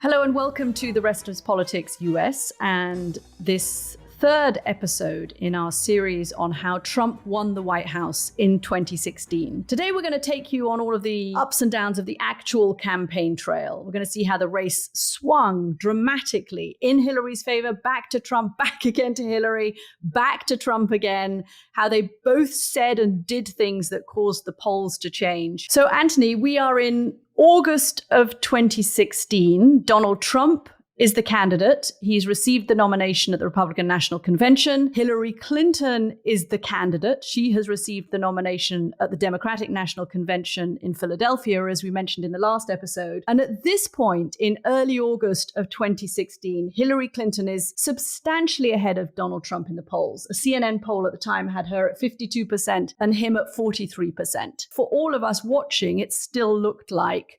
Hello and welcome to The Rest is Politics US and this third episode in our series on how Trump won the White House in 2016. Today we're going to take you on all of the ups and downs of the actual campaign trail. We're going to see how the race swung dramatically in Hillary's favor, back to Trump, back again to Hillary, back to Trump again, how they both said and did things that caused the polls to change. So Anthony, we are in August of 2016. Donald Trump is the candidate. He's received the nomination at the Republican National Convention. Hillary Clinton is the candidate. She has received the nomination at the Democratic National Convention in Philadelphia, as we mentioned in the last episode. And at this point, in early August of 2016, Hillary Clinton is substantially ahead of Donald Trump in the polls. A CNN poll at the time had her at 52% and him at 43%. For all of us watching, it still looked like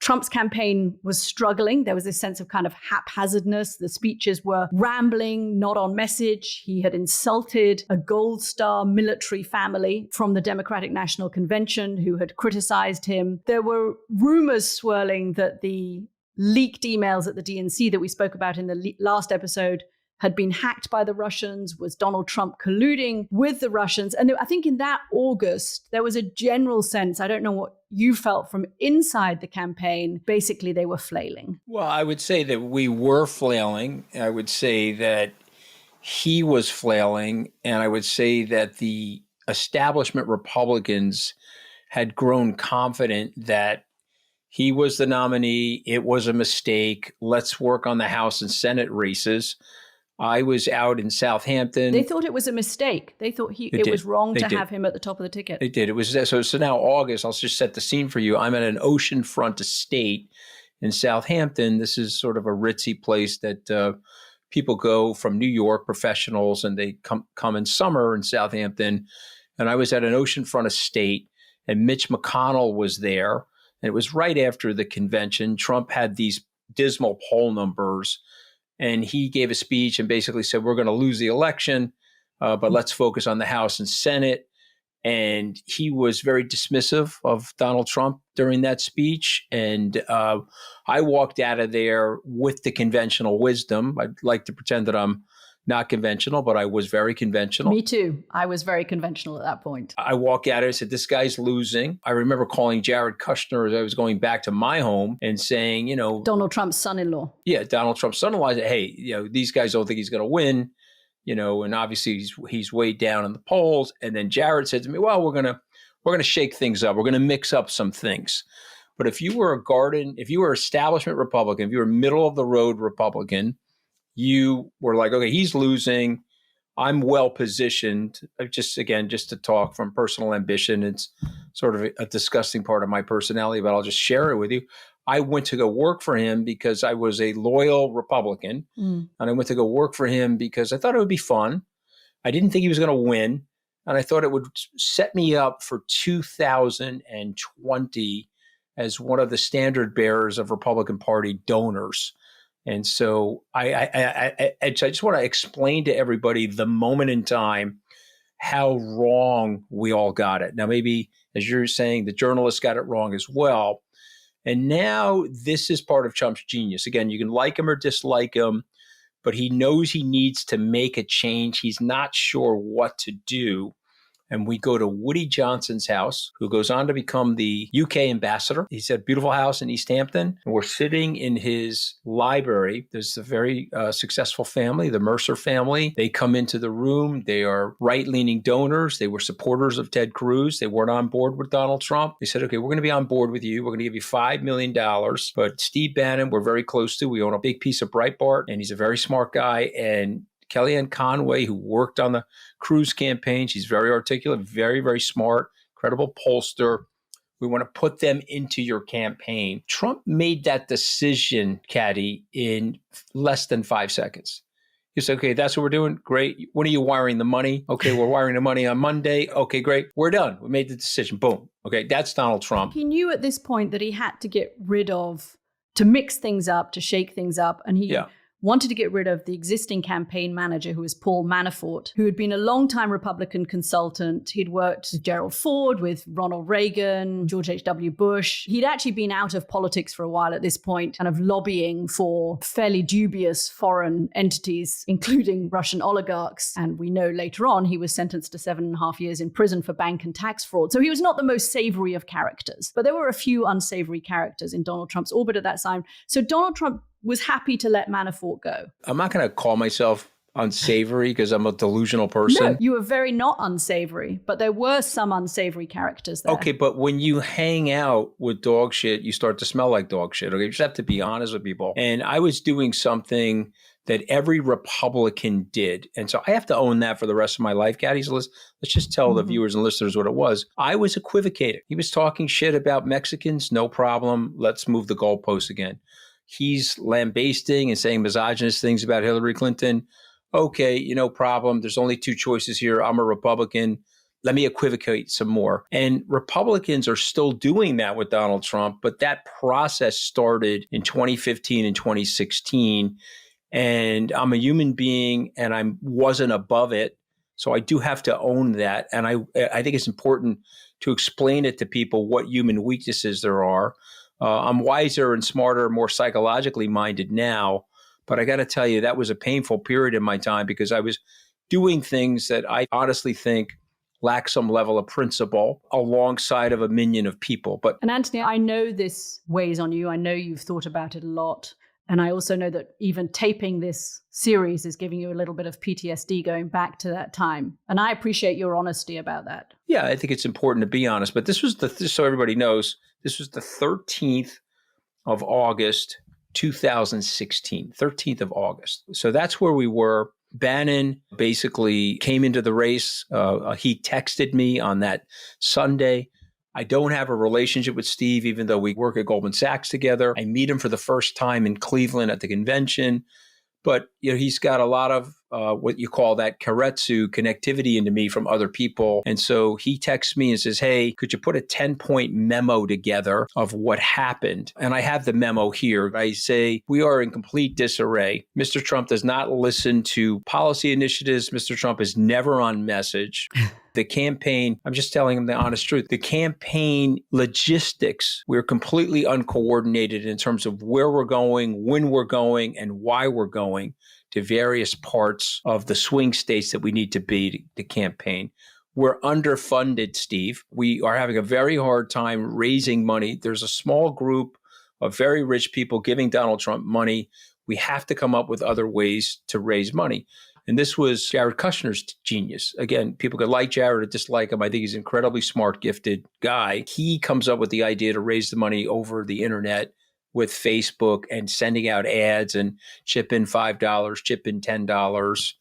Trump's campaign was struggling. There was this sense of kind of haphazardness. The speeches were rambling, not on message. He had insulted a Gold Star military family from the Democratic National Convention who had criticized him. There were rumors swirling that the leaked emails at the DNC that we spoke about in the last episode had been hacked by the Russians. Was Donald Trump colluding with the Russians? And I think in that August, there was a general sense, I don't know what you felt from inside the campaign, basically they were flailing. Well, I would say that we were flailing. I would say that he was flailing. And I would say that the establishment Republicans had grown confident that he was the nominee. It was a mistake. Let's work on the House and Senate races. I was out in Southampton. They thought it was a mistake. They thought it was wrong to have him at the top of the ticket. They did. It was so now August. I'll just set the scene for you. I'm at an oceanfront estate in Southampton. This is sort of a ritzy place that people go from New York, professionals, and they come in summer in Southampton. And I was at an oceanfront estate, and Mitch McConnell was there. And it was right after the convention. Trump had these dismal poll numbers. And he gave a speech and basically said, we're going to lose the election, but let's focus on the House and Senate. And he was very dismissive of Donald Trump during that speech. And I walked out of there with the conventional wisdom. I'd like to pretend that I'm not conventional, but I was very conventional. Me too. I was very conventional at that point. I walked out and said, this guy's losing. I remember calling Jared Kushner as I was going back to my home and saying, Donald Trump's son-in-law. Yeah, Donald Trump's son-in-law. I said, hey, these guys don't think he's going to win, and obviously he's way down in the polls. And then Jared said to me, well, we're going to shake things up. We're going to mix up some things. But if you were establishment Republican, if you were middle of the road Republican, you were like, okay, he's losing. I'm well positioned. Just to talk from personal ambition. It's sort of a disgusting part of my personality, but I'll just share it with you. I went to go work for him because I was a loyal Republican. And I went to go work for him because I thought it would be fun. I didn't think he was going to win. And I thought it would set me up for 2020 as one of the standard bearers of Republican Party donors. And so I just want to explain to everybody the moment in time how wrong we all got it. Now, maybe, as you're saying, the journalists got it wrong as well. And now this is part of Trump's genius. Again, you can like him or dislike him, but he knows he needs to make a change. He's not sure what to do. And we go to Woody Johnson's house, who goes on to become the UK ambassador. He's at a beautiful house in East Hampton. And we're sitting in his library. There's a very successful family, the Mercer family. They come into the room. They are right-leaning donors. They were supporters of Ted Cruz. They weren't on board with Donald Trump. They said, okay, we're going to be on board with you. We're going to give you $5 million. But Steve Bannon, we're very close to. We own a big piece of Breitbart, and he's a very smart guy. And Kellyanne Conway, who worked on the Cruz campaign. She's very articulate, very, very smart, credible pollster. We want to put them into your campaign. Trump made that decision, Katty, in less than 5 seconds. He said, okay, that's what we're doing. Great. When are you wiring the money? Okay, we're wiring the money on Monday. Okay, great. We're done. We made the decision. Boom. Okay, that's Donald Trump. He knew at this point that he had to get rid of, to mix things up, to shake things up. And he wanted to get rid of the existing campaign manager, who was Paul Manafort, who had been a longtime Republican consultant. He'd worked with Gerald Ford, with Ronald Reagan, George H.W. Bush. He'd actually been out of politics for a while at this point, kind of lobbying for fairly dubious foreign entities, including Russian oligarchs. And we know later on he was sentenced to 7.5 years in prison for bank and tax fraud. So he was not the most savory of characters. But there were a few unsavory characters in Donald Trump's orbit at that time. So Donald Trump was happy to let Manafort go. I'm not going to call myself unsavory because I'm a delusional person. No, you were very not unsavory, but there were some unsavory characters there. Okay, but when you hang out with dog shit, you start to smell like dog shit. Okay, you just have to be honest with people. And I was doing something that every Republican did. And so I have to own that for the rest of my life, Katty. So let's just tell the viewers and listeners what it was. I was equivocating. He was talking shit about Mexicans. No problem. Let's move the goalposts again. He's lambasting and saying misogynist things about Hillary Clinton. Okay, no problem. There's only two choices here. I'm a Republican. Let me equivocate some more. And Republicans are still doing that with Donald Trump, but that process started in 2015 and 2016. And I'm a human being and I wasn't above it. So I do have to own that. And I think it's important to explain it to people what human weaknesses there are. I'm wiser and smarter, more psychologically minded now. But I got to tell you, that was a painful period in my time because I was doing things that I honestly think lack some level of principle alongside of a minion of people. And Anthony, I know this weighs on you. I know you've thought about it a lot. And I also know that even taping this series is giving you a little bit of PTSD going back to that time. And I appreciate your honesty about that. Yeah, I think it's important to be honest. But this was so everybody knows, this was the 13th of August, 2016, 13th of August. So that's where we were. Bannon basically came into the race. He texted me on that Sunday. I don't have a relationship with Steve, even though we work at Goldman Sachs together. I meet him for the first time in Cleveland at the convention. But he's got a lot of what you call that karetsu connectivity into me from other people. And so he texts me and says, hey, could you put a 10-point memo together of what happened? And I have the memo here. I say, we are in complete disarray. Mr. Trump does not listen to policy initiatives. Mr. Trump is never on message. The campaign, I'm just telling him the honest truth, the campaign logistics, we're completely uncoordinated in terms of where we're going, when we're going, and why we're going to various parts of the swing states that we need to be to campaign. We're underfunded, Steve. We are having a very hard time raising money. There's a small group of very rich people giving Donald Trump money. We have to come up with other ways to raise money. And this was Jared Kushner's genius. Again, people could like Jared or dislike him. I think he's an incredibly smart, gifted guy. He comes up with the idea to raise the money over the internet with Facebook and sending out ads and chip in $5, chip in $10,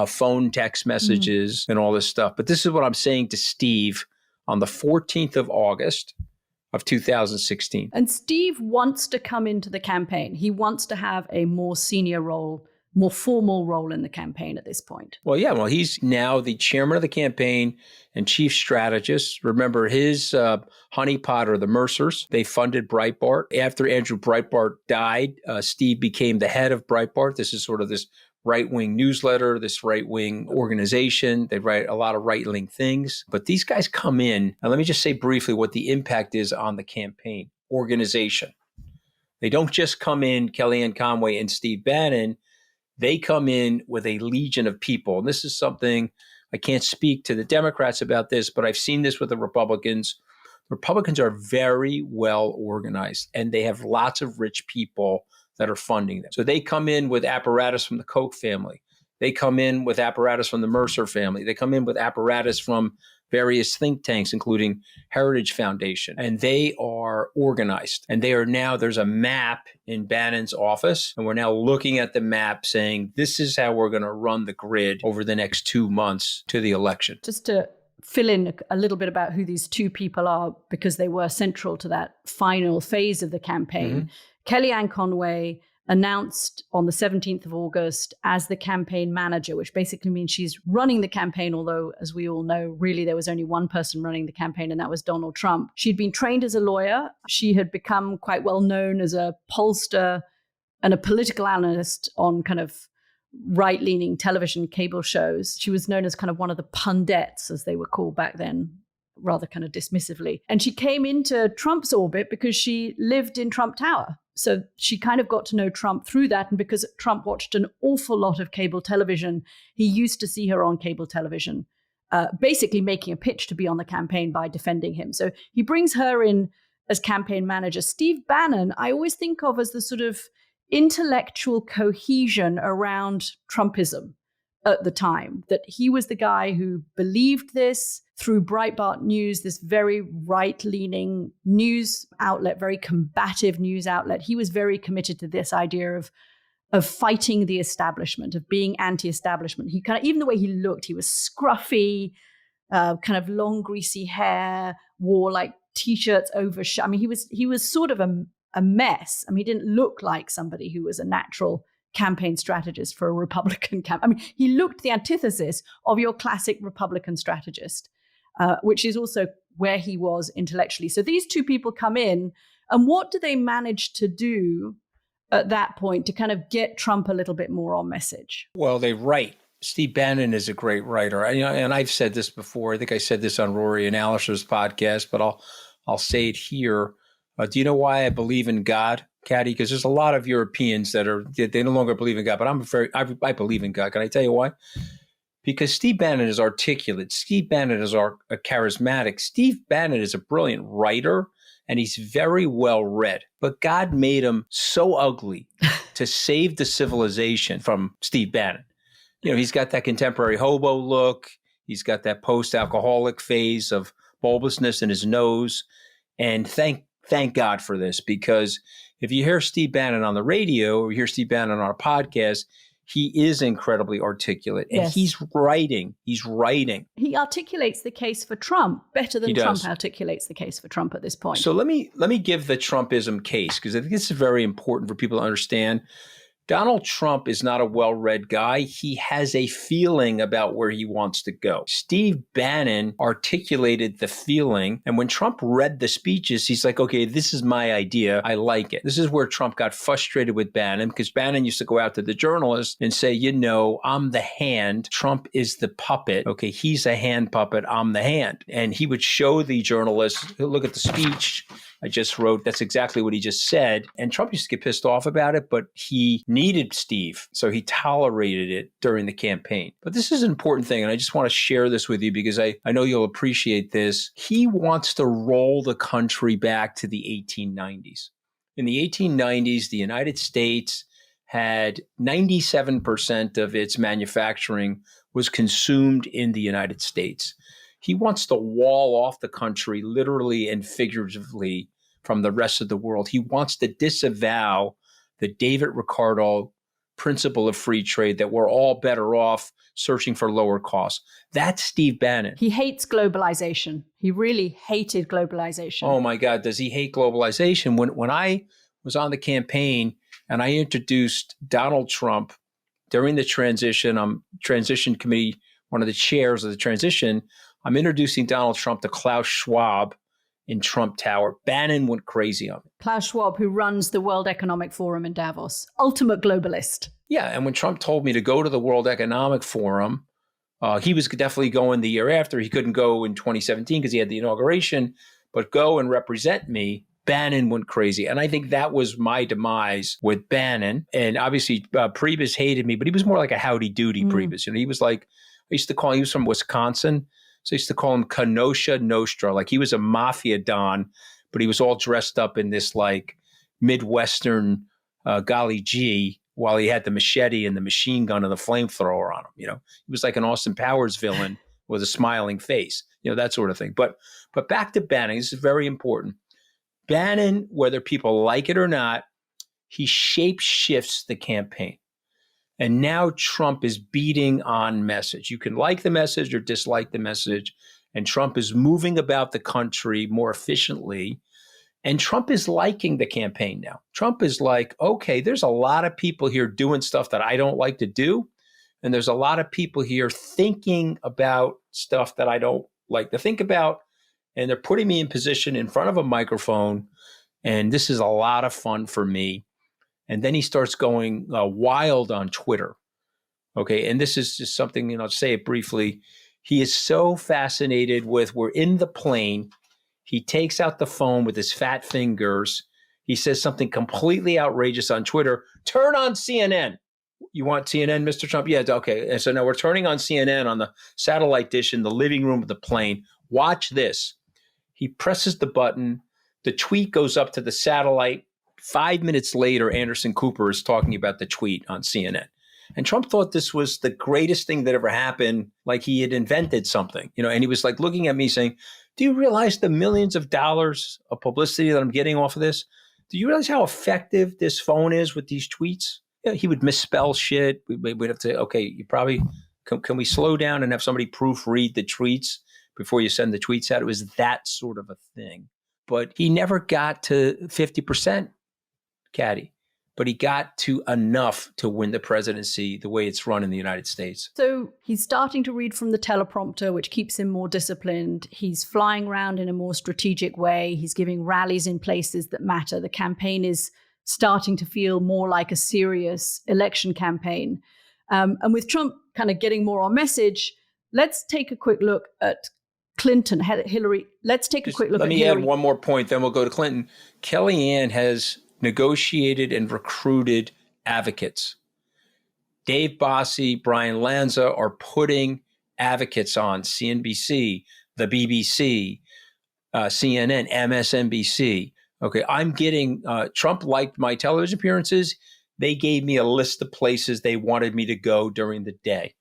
phone text messages and all this stuff. But this is what I'm saying to Steve on the 14th of August of 2016. And Steve wants to come into the campaign. He wants to have a more senior role, more formal role in the campaign at this point. Well, yeah. Well, he's now the chairman of the campaign and chief strategist. Remember, his honeypot are the Mercers. They funded Breitbart. After Andrew Breitbart died, Steve became the head of Breitbart. This is sort of this right-wing newsletter, this right-wing organization. They write a lot of right-wing things. But these guys come in, and let me just say briefly what the impact is on the campaign organization. They don't just come in, Kellyanne Conway and Steve Bannon. They come in with a legion of people. And this is something, I can't speak to the Democrats about this, but I've seen this with the Republicans. Republicans are very well organized, and they have lots of rich people that are funding them. So they come in with apparatus from the Koch family. They come in with apparatus from the Mercer family. They come in with apparatus from various think tanks, including Heritage Foundation, and they are organized. And they are now, there's a map in Bannon's office, and we're now looking at the map saying, this is how we're going to run the grid over the next 2 months to the election. Just to fill in a little bit about who these two people are, because they were central to that final phase of the campaign. Kellyanne Conway announced on the 17th of August as the campaign manager, which basically means she's running the campaign, although, as we all know, really there was only one person running the campaign, and that was Donald Trump. She'd been trained as a lawyer. She had become quite well known as a pollster and a political analyst on kind of right-leaning television cable shows. She was known as kind of one of the pundits, as they were called back then, rather kind of dismissively. And she came into Trump's orbit because she lived in Trump Tower. So she kind of got to know Trump through that. And because Trump watched an awful lot of cable television, he used to see her on cable television, basically making a pitch to be on the campaign by defending him. So he brings her in as campaign manager. Steve Bannon, I always think of as the sort of intellectual cohesion around Trumpism at the time, that he was the guy who believed this through Breitbart News, this very right-leaning news outlet, very combative news outlet. He was very committed to this idea of fighting the establishment, of being anti-establishment. He kind of, even the way he looked, he was scruffy, kind of long, greasy hair, wore like T-shirts over. I mean, he was sort of a mess. I mean, he didn't look like somebody who was a natural campaign strategist for a Republican campaign. I mean, he looked the antithesis of your classic Republican strategist, which is also where he was intellectually. So these two people come in, and what do they manage to do at that point to kind of get Trump a little bit more on message? Well, they write. Steve Bannon is a great writer. And I've said this before. I think I said this on Rory and Alisher's podcast, but I'll say it here. Do you know why I believe in God, Katty? Because there's a lot of Europeans that they no longer believe in God, but I believe in God. Can I tell you why? Because Steve Bannon is articulate. Steve Bannon is charismatic. Steve Bannon is a brilliant writer, and he's very well read. But God made him so ugly to save the civilization from Steve Bannon. He's got that contemporary hobo look. He's got that post-alcoholic phase of bulbousness in his nose. And thank God for this, because if you hear Steve Bannon on the radio or you hear Steve Bannon on our podcast, he is incredibly articulate, and yes. He's writing. He articulates the case for Trump better than Trump articulates the case for Trump at this point. So let me give the Trumpism case, because I think this is very important for people to understand. Donald Trump is not a well-read guy. He has a feeling about where he wants to go. Steve Bannon articulated the feeling. And when Trump read the speeches, he's like, okay, this is my idea. I like it. This is where Trump got frustrated with Bannon, because Bannon used to go out to the journalists and say, I'm the hand. Trump is the puppet. Okay, he's a hand puppet. I'm the hand. And he would show the journalists, look at the speech I just wrote. That's exactly what he just said. And Trump used to get pissed off about it, but he needed Steve. So he tolerated it during the campaign. But this is an important thing. And I just want to share this with you because I know you'll appreciate this. He wants to roll the country back to the 1890s. In the 1890s, the United States had 97% of its manufacturing was consumed in the United States. He wants to wall off the country literally and figuratively from the rest of the world. He wants to disavow the David Ricardo principle of free trade, that we're all better off searching for lower costs. That's Steve Bannon. He hates globalization. He really hated globalization. Oh my God, does he hate globalization? When I was on the campaign and I introduced Donald Trump during the transition, transition committee, one of the chairs of the transition, I'm introducing Donald Trump to Klaus Schwab in Trump Tower. Bannon went crazy on it. Klaus Schwab, who runs the World Economic Forum in Davos, ultimate globalist. Yeah, and when Trump told me to go to the World Economic Forum, he was definitely going the year after. He couldn't go in 2017 because he had the inauguration, but go and represent me. Bannon went crazy. And I think that was my demise with Bannon. And obviously, Priebus hated me, but he was more like a howdy-doody Priebus. He was like, I used to call him, he was from Wisconsin. So I used to call him Kenosha Nostra. Like he was a mafia don, but he was all dressed up in this like Midwestern golly gee, while he had the machete and the machine gun and the flamethrower on him. He was like an Austin Powers villain with a smiling face, that sort of thing. But back to Bannon, this is very important. Bannon, whether people like it or not, he shape shifts the campaign. And now Trump is beating on message. You can like the message or dislike the message. And Trump is moving about the country more efficiently. And Trump is liking the campaign now. Trump is like, okay, there's a lot of people here doing stuff that I don't like to do. And there's a lot of people here thinking about stuff that I don't like to think about. And they're putting me in position in front of a microphone. And this is a lot of fun for me. And then he starts going wild on Twitter. Okay. And this is just something, I'll say it briefly. He is so fascinated with, we're in the plane. He takes out the phone with his fat fingers. He says something completely outrageous on Twitter. Turn on CNN. You want CNN, Mr. Trump? Yeah, okay. And so now we're turning on CNN on the satellite dish in the living room of the plane. Watch this. He presses the button. The tweet goes up to the satellite. 5 minutes later, Anderson Cooper is talking about the tweet on CNN. And Trump thought this was the greatest thing that ever happened, like he had invented something, and he was like looking at me saying, do you realize the millions of dollars of publicity that I'm getting off of this? Do you realize how effective this phone is with these tweets? He would misspell shit. We'd have to, okay, you probably, can we slow down and have somebody proofread the tweets before you send the tweets out? It was that sort of a thing. But he never got to 50%, Katty. But he got to enough to win the presidency the way it's run in the United States. So he's starting to read from the teleprompter, which keeps him more disciplined. He's flying around in a more strategic way. He's giving rallies in places that matter. The campaign is starting to feel more like a serious election campaign. And with Trump kind of getting more on message, let's take a quick look at Clinton, Hillary. Let's take a quick look at Hillary. Let me add one more point, then we'll go to Clinton. Kellyanne has negotiated and recruited advocates. Dave Bossie, Brian Lanza are putting advocates on CNBC, the BBC, CNN, MSNBC. Okay, I'm getting, Trump liked my television appearances. They gave me a list of places they wanted me to go during the day.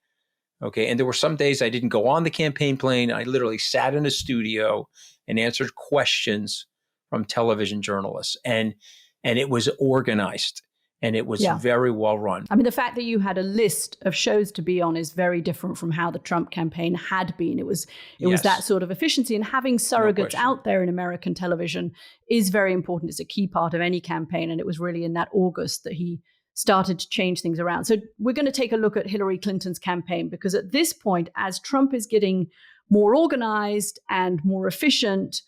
Okay, and there were some days I didn't go on the campaign plane. I literally sat in a studio and answered questions from television journalists. And it was organized and it was very well run. I mean, the fact that you had a list of shows to be on is very different from how the Trump campaign had been. It was that sort of efficiency, and having surrogates out there in American television is very important. It's a key part of any campaign. And it was really in that August that he started to change things around. So we're going to take a look at Hillary Clinton's campaign, because at this point, as Trump is getting more organized and more efficient,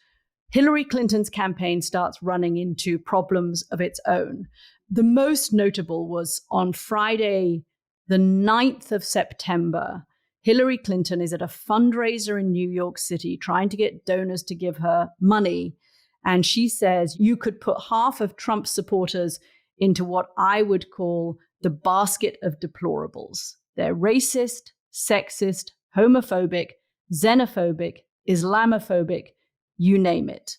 Hillary Clinton's campaign starts running into problems of its own. The most notable was on Friday, the 9th of September, Hillary Clinton is at a fundraiser in New York City trying to get donors to give her money. And she says, you could put half of Trump's supporters into what I would call the basket of deplorables. They're racist, sexist, homophobic, xenophobic, Islamophobic, you name it.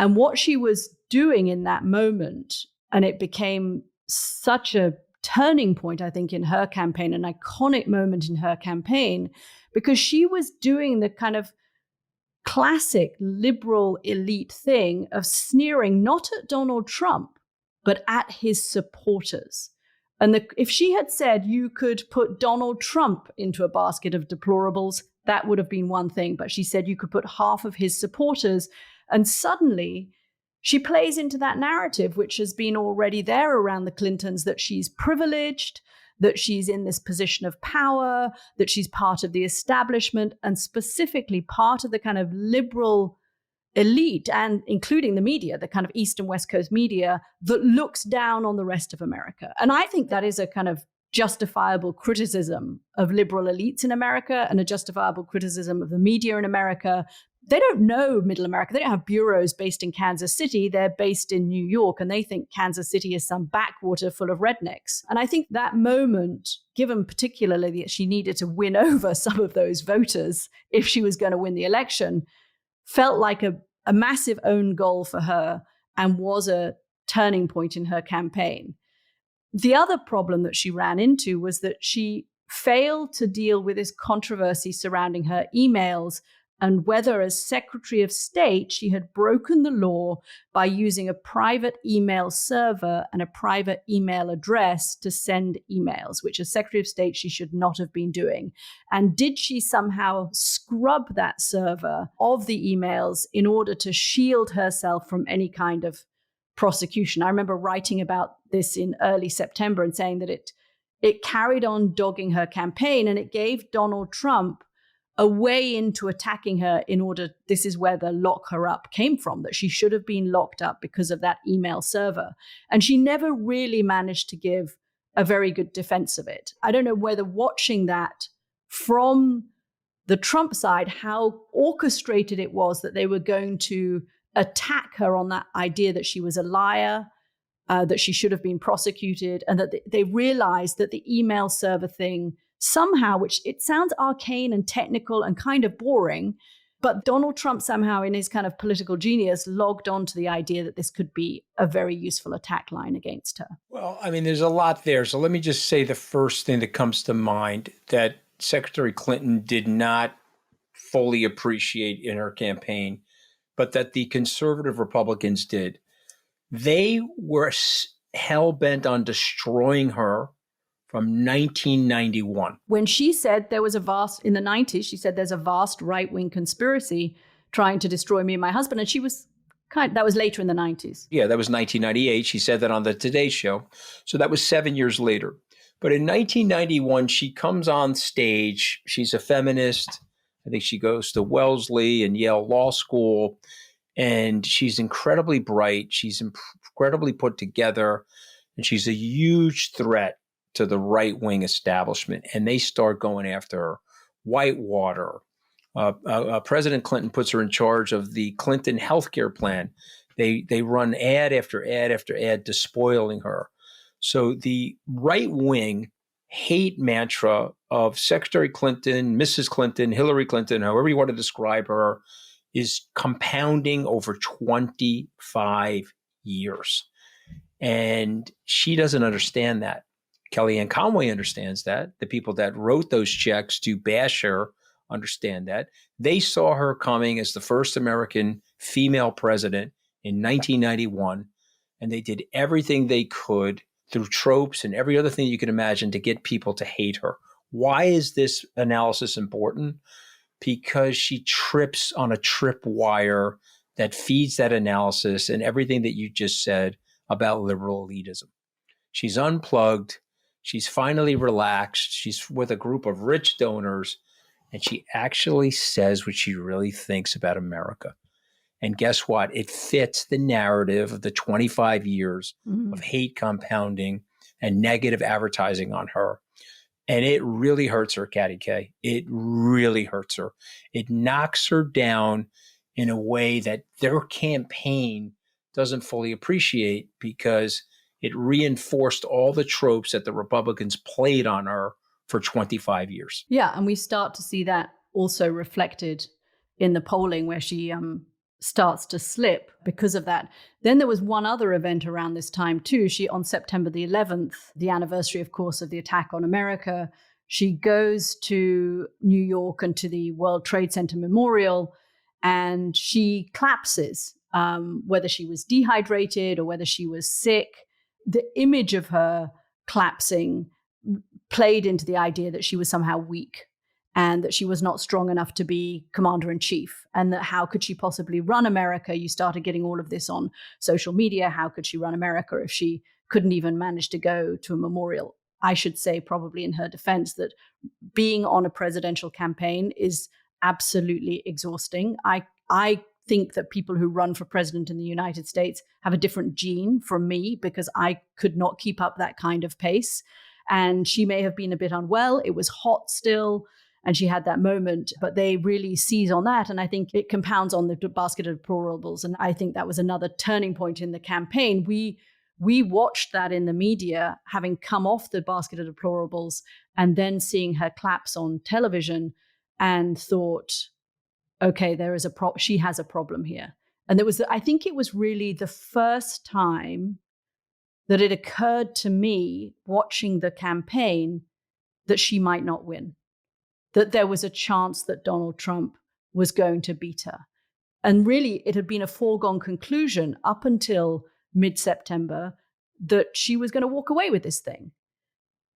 And what she was doing in that moment, and it became such a turning point, I think, in her campaign, an iconic moment in her campaign, because she was doing the kind of classic liberal elite thing of sneering not at Donald Trump, but at his supporters. And if she had said you could put Donald Trump into a basket of deplorables, that would have been one thing. But she said you could put half of his supporters. And suddenly she plays into that narrative, which has been already there around the Clintons, that she's privileged, that she's in this position of power, that she's part of the establishment, and specifically part of the kind of liberal elite, and including the media, the kind of East and West Coast media, that looks down on the rest of America. And I think that is a kind of justifiable criticism of liberal elites in America, and a justifiable criticism of the media in America. They don't know middle America. They don't have bureaus based in Kansas City. They're based in New York, and they think Kansas City is some backwater full of rednecks. And I think that moment, given particularly that she needed to win over some of those voters if she was going to win the election, felt like a massive own goal for her and was a turning point in her campaign. The other problem that she ran into was that she failed to deal with this controversy surrounding her emails and whether, as Secretary of State, she had broken the law by using a private email server and a private email address to send emails, which as Secretary of State she should not have been doing. And did she somehow scrub that server of the emails in order to shield herself from any kind of prosecution? I remember writing about this in early September and saying that it carried on dogging her campaign, and it gave Donald Trump a way into attacking her in order, this is where the lock her up came from, that she should have been locked up because of that email server. And she never really managed to give a very good defense of it. I don't know whether watching that from the Trump side, how orchestrated it was that they were going to attack her on that idea that she was a liar, that she should have been prosecuted, and that they realized that the email server thing somehow, which it sounds arcane and technical and kind of boring, but Donald Trump somehow in his kind of political genius logged on to the idea that this could be a very useful attack line against her. Well, I mean, there's a lot there. So let me just say the first thing that comes to mind that Secretary Clinton did not fully appreciate in her campaign, but that the conservative Republicans did. They were hell-bent on destroying her from 1991. When she said there was in the 90s, she said there's a vast right-wing conspiracy trying to destroy me and my husband. And she was that was later in the 90s. Yeah, that was 1998. She said that on the Today Show. So that was 7 years later. But in 1991, she comes on stage. She's a feminist. I think she goes to Wellesley and Yale Law School. And she's incredibly bright. She's incredibly put together. And she's a huge threat to the right-wing establishment. And they start going after her. Whitewater. President Clinton puts her in charge of the Clinton healthcare plan. They run ad after ad after ad despoiling her. So the right-wing hate mantra of Secretary Clinton, Mrs. Clinton, Hillary Clinton, however you want to describe her, is compounding over 25 years. And she doesn't understand that. Kellyanne Conway understands that. The people that wrote those checks to bash her understand that. They saw her coming as the first American female president in 1991, and they did everything they could through tropes and every other thing you can imagine to get people to hate her. Why is this analysis important? Because she trips on a tripwire that feeds that analysis and everything that you just said about liberal elitism. She's unplugged. She's finally relaxed. She's with a group of rich donors, and she actually says what she really thinks about America. And guess what? It fits the narrative of the 25 years of hate compounding and negative advertising on her. And it really hurts her, Katty K. It really hurts her. It knocks her down in a way that their campaign doesn't fully appreciate, because it reinforced all the tropes that the Republicans played on her for 25 years. Yeah, and we start to see that also reflected in the polling, where she starts to slip because of that. Then there was one other event around this time too. She, on September the 11th, the anniversary, of course, of the attack on America, she goes to New York and to the World Trade Center Memorial, and she collapses, whether she was dehydrated or whether she was sick. The image of her collapsing played into the idea that she was somehow weak and that she was not strong enough to be commander-in-chief, and that how could she possibly run America? You started getting all of this on social media. How could she run America if she couldn't even manage to go to a memorial? I should say, probably in her defense, that being on a presidential campaign is absolutely exhausting. I think that people who run for president in the United States have a different gene from me, because I could not keep up that kind of pace. And she may have been a bit unwell. It was hot still, and she had that moment, but they really seize on that. And I think it compounds on the basket of deplorables. And I think that was another turning point in the campaign. We watched that in the media, having come off the basket of deplorables and then seeing her collapse on television, and thought, okay, she has a problem here. And I think it was really the first time that it occurred to me, watching the campaign, that she might not win, that there was a chance that Donald Trump was going to beat her. And really, it had been a foregone conclusion up until mid-September that she was going to walk away with this thing.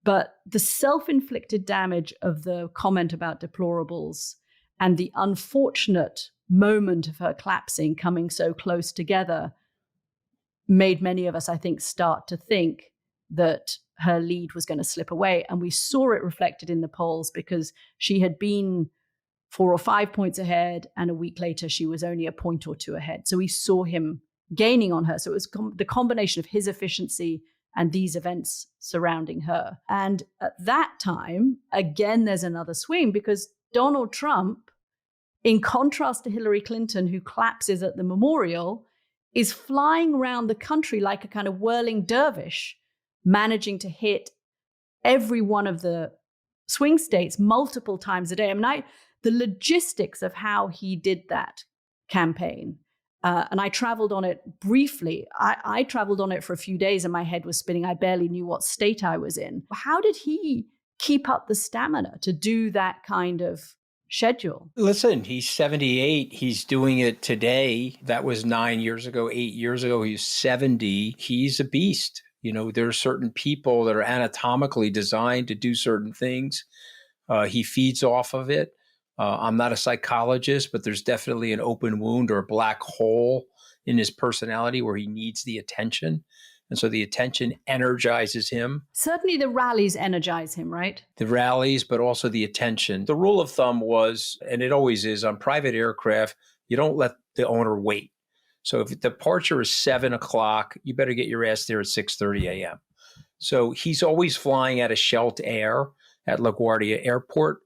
But the self-inflicted damage of the comment about deplorables and the unfortunate moment of her collapsing coming so close together made many of us, I think, start to think that her lead was going to slip away. And we saw it reflected in the polls, because she had been 4 or 5 points ahead, and a week later she was only a point or two ahead. So we saw him gaining on her. So it was the combination of his efficiency and these events surrounding her. And at that time, again, there's another swing, because Donald Trump, in contrast to Hillary Clinton, who collapses at the memorial, is flying around the country like a kind of whirling dervish, managing to hit every one of the swing states multiple times a day. I mean, the logistics of how he did that campaign, and I traveled on it briefly. I traveled on it for a few days and my head was spinning. I barely knew what state I was in. How did he keep up the stamina to do that kind of schedule? Listen, he's 78. He's doing it today. That was 9 years ago, 8 years ago. He's 70. He's a beast. You know, there are certain people that are anatomically designed to do certain things. He feeds off of it. I'm not a psychologist, but there's definitely an open wound or a black hole in his personality where he needs the attention. And so the attention energizes him. Certainly the rallies energize him, right? The rallies, but also the attention. The rule of thumb was, and it always is, on private aircraft, you don't let the owner wait. So if the departure is 7 o'clock, you better get your ass there at 6:30 a.m. So he's always flying out of Shelt Air at LaGuardia Airport.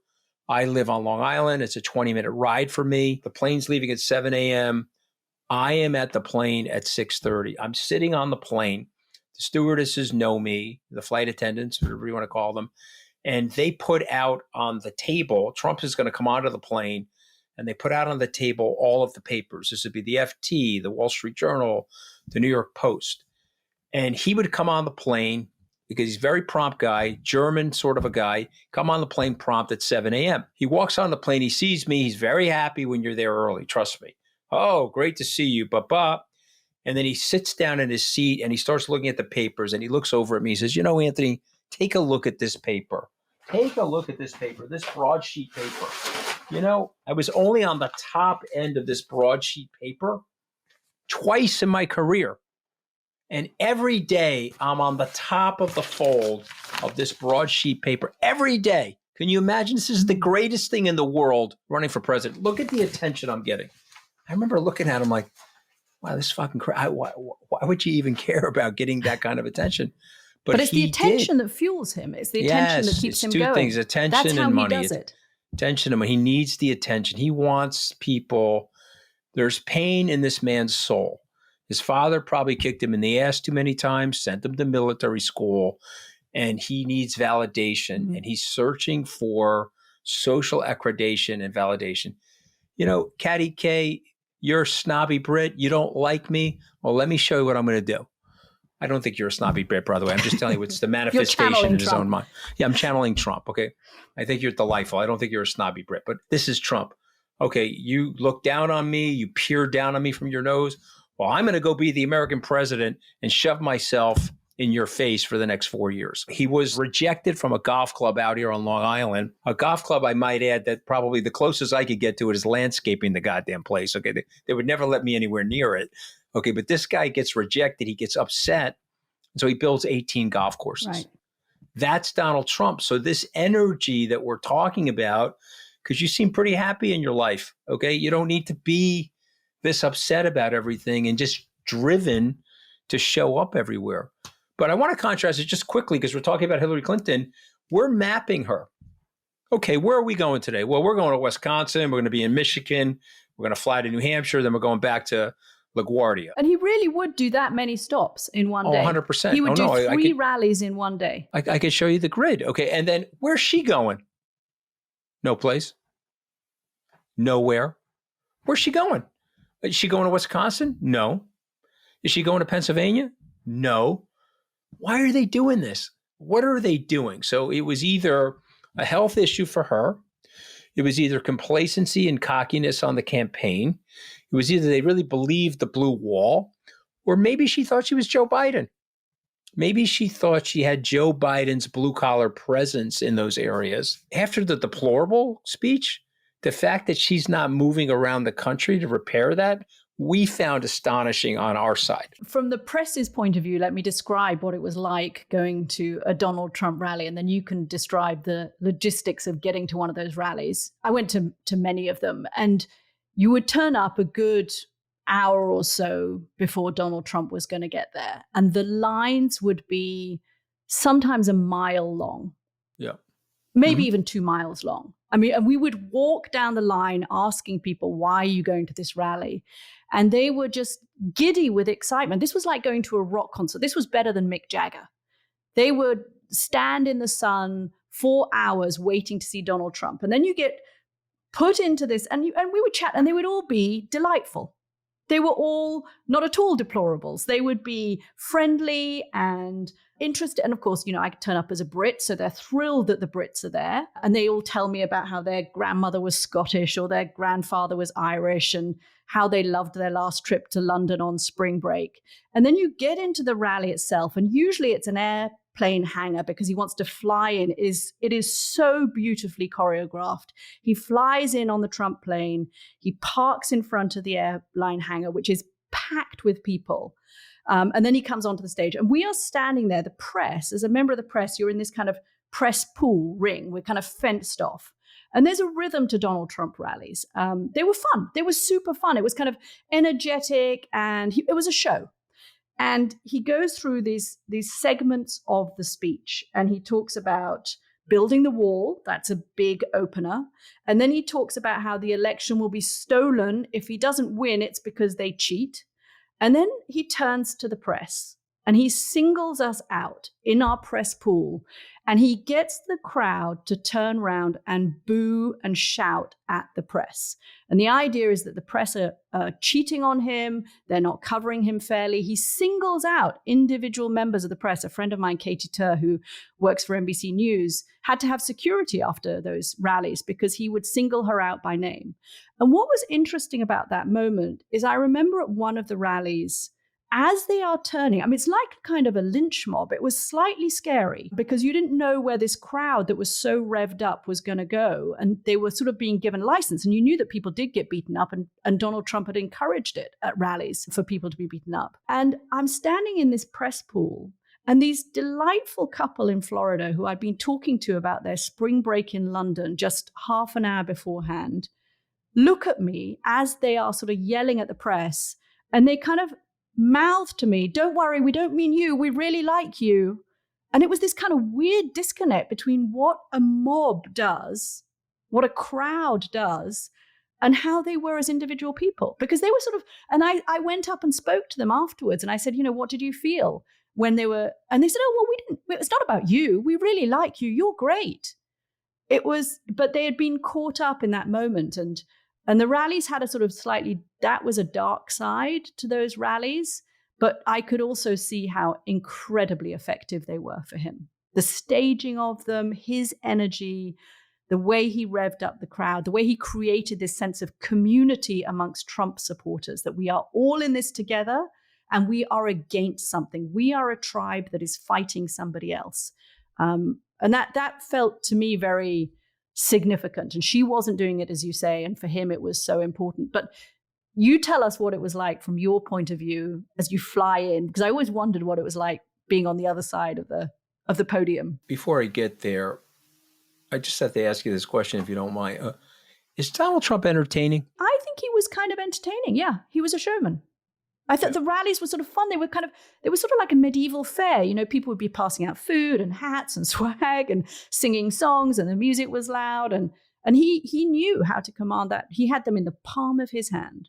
I live on Long Island. It's a 20-minute ride for me. The plane's leaving at 7 a.m. I am at the plane at 6:30. I'm sitting on the plane. The stewardesses know me, the flight attendants, whatever you want to call them, and they put out on the table, Trump is going to come onto the plane, and they put out on the table all of the papers. This would be the FT, the Wall Street Journal, the New York Post. And he would come on the plane, because he's a very prompt guy, German sort of a guy, come on the plane prompt at 7 a.m. He walks on the plane, he sees me, he's very happy when you're there early, trust me. Oh, great to see you, ba-ba. And then he sits down in his seat and he starts looking at the papers and he looks over at me. He says, you know, Anthony, take a look at this paper. Take a look at this paper, this broadsheet paper. You know, I was only on the top end of this broadsheet paper twice in my career. And every day I'm on the top of the fold of this broadsheet paper. Every day. Can you imagine? This is the greatest thing in the world, running for president. Look at the attention I'm getting. I remember looking at him like, wow, this is fucking crazy. Why would you even care about getting that kind of attention? But it's the attention that fuels him. It's the attention that keeps him going. Two things, attention That's how and money. He does it. Attention and money. He needs the attention. He wants people. There's pain in this man's soul. His father probably kicked him in the ass too many times, sent him to military school, and he needs validation. Mm-hmm. And he's searching for social accreditation and validation. You know, Katty K, you're a snobby Brit. You don't like me. Well, let me show you what I'm going to do. I don't think you're a snobby Brit, by the way. I'm just telling you it's the manifestation in his own mind. Yeah, I'm channeling Trump, okay? I think you're delightful. I don't think you're a snobby Brit, but this is Trump. Okay, you look down on me. You peer down on me from your nose. Well, I'm going to go be the American president and shove myself in your face for the next 4 years. He was rejected from a golf club out here on Long Island, a golf club, I might add, that probably the closest I could get to it is landscaping the goddamn place. Okay, they would never let me anywhere near it. Okay, but this guy gets rejected. He gets upset. So he builds 18 golf courses. Right. That's Donald Trump. So this energy that we're talking about, because you seem pretty happy in your life, okay? You don't need to be this upset about everything and just driven to show up everywhere. But I want to contrast it just quickly because we're talking about Hillary Clinton. We're mapping her. Okay, where are we going today? Well, we're going to Wisconsin. We're going to be in Michigan. We're going to fly to New Hampshire. Then we're going back to LaGuardia. And he really would do that many stops in one day. 100%. He would do three rallies in one day. I could show you the grid. Okay, and then where's she going? No place. Nowhere. Where's she going? Is she going to Wisconsin? No. Is she going to Pennsylvania? No. Why are they doing this? What are they doing? So it was either a health issue for her. It was either complacency and cockiness on the campaign. It was either they really believed the blue wall, or maybe she thought she was Joe Biden. Maybe she thought she had Joe Biden's blue-collar presence in those areas. After the deplorable speech, the fact that she's not moving around the country to repair that, we found astonishing on our side. From the press's point of view, let me describe what it was like going to a Donald Trump rally, and then you can describe the logistics of getting to one of those rallies. I went to many of them, and you would turn up a good hour or so before Donald Trump was going to get there, and the lines would be sometimes a mile long. Yeah. Maybe even 2 miles long. I mean, and we would walk down the line asking people, why are you going to this rally? And they were just giddy with excitement. This was like going to a rock concert. This was better than Mick Jagger. They would stand in the sun 4 hours waiting to see Donald Trump. And then you get put into this, and we would chat, and they would all be delightful. They were all not at all deplorables. They would be friendly and interested. And of course, I turn up as a Brit, so they're thrilled that the Brits are there. And they all tell me about how their grandmother was Scottish or their grandfather was Irish and how they loved their last trip to London on spring break. And then you get into the rally itself, and usually it's an airplane hangar because he wants to fly in. It is so beautifully choreographed. He flies in on the Trump plane. He parks in front of the airline hangar, which is packed with people. And then he comes onto the stage, and we are standing there. The press, as a member of the press, you're in this kind of press pool ring. We're kind of fenced off. And there's a rhythm to Donald Trump rallies. They were fun. They were super fun. It was kind of energetic, and it was a show. And he goes through these segments of the speech, and he talks about building the wall. That's a big opener. And then he talks about how the election will be stolen. If he doesn't win, it's because they cheat. And then he turns to the press, and he singles us out in our press pool, and he gets the crowd to turn around and boo and shout at the press. And the idea is that the press are cheating on him. They're not covering him fairly. He singles out individual members of the press. A friend of mine, Katie Tur, who works for NBC News, had to have security after those rallies because he would single her out by name. And what was interesting about that moment is I remember at one of the rallies, as they are turning, I mean, it's like kind of a lynch mob. It was slightly scary because you didn't know where this crowd that was so revved up was going to go. And they were sort of being given license. And you knew that people did get beaten up, and Donald Trump had encouraged it at rallies for people to be beaten up. And I'm standing in this press pool, and these delightful couple in Florida who I'd been talking to about their spring break in London just half an hour beforehand look at me as they are sort of yelling at the press, and they kind of mouth to me, "Don't worry, we don't mean you. We really like you." And it was this kind of weird disconnect between what a mob does, what a crowd does, and how they were as individual people. Because they were sort of, and I went up and spoke to them afterwards, and I said, what did you feel when they were, and they said, "Oh, well, it's not about you. We really like you. You're great." It was, but they had been caught up in that moment. And the rallies had a sort of that was a dark side to those rallies, but I could also see how incredibly effective they were for him. The staging of them, his energy, the way he revved up the crowd, the way he created this sense of community amongst Trump supporters, that we are all in this together and we are against something. We are a tribe that is fighting somebody else. And that felt to me very significant. And she wasn't doing it, as you say, and for him it was so important. But you tell us what it was like from your point of view as you fly in, because I always wondered what it was like being on the other side of the podium. Before I get there, I just have to ask you this question, if you don't mind. Is Donald Trump entertaining? I think he was kind of entertaining. Yeah, he was a showman. I thought the rallies were sort of fun. They were sort of like a medieval fair. People would be passing out food and hats and swag and singing songs, and the music was loud. And he knew how to command that. He had them in the palm of his hand,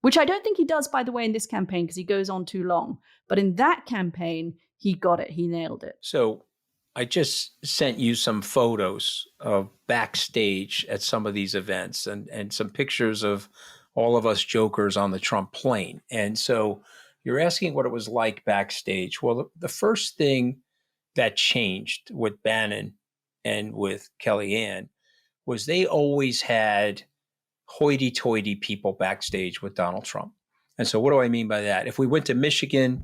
which I don't think he does, by the way, in this campaign, because he goes on too long. But in that campaign, he got it. He nailed it. So I just sent you some photos of backstage at some of these events and some pictures of all of us jokers on the Trump plane. And so you're asking what it was like backstage. Well, the first thing that changed with Bannon and with Kellyanne was they always had hoity-toity people backstage with Donald Trump. And so what do I mean by that? If we went to Michigan,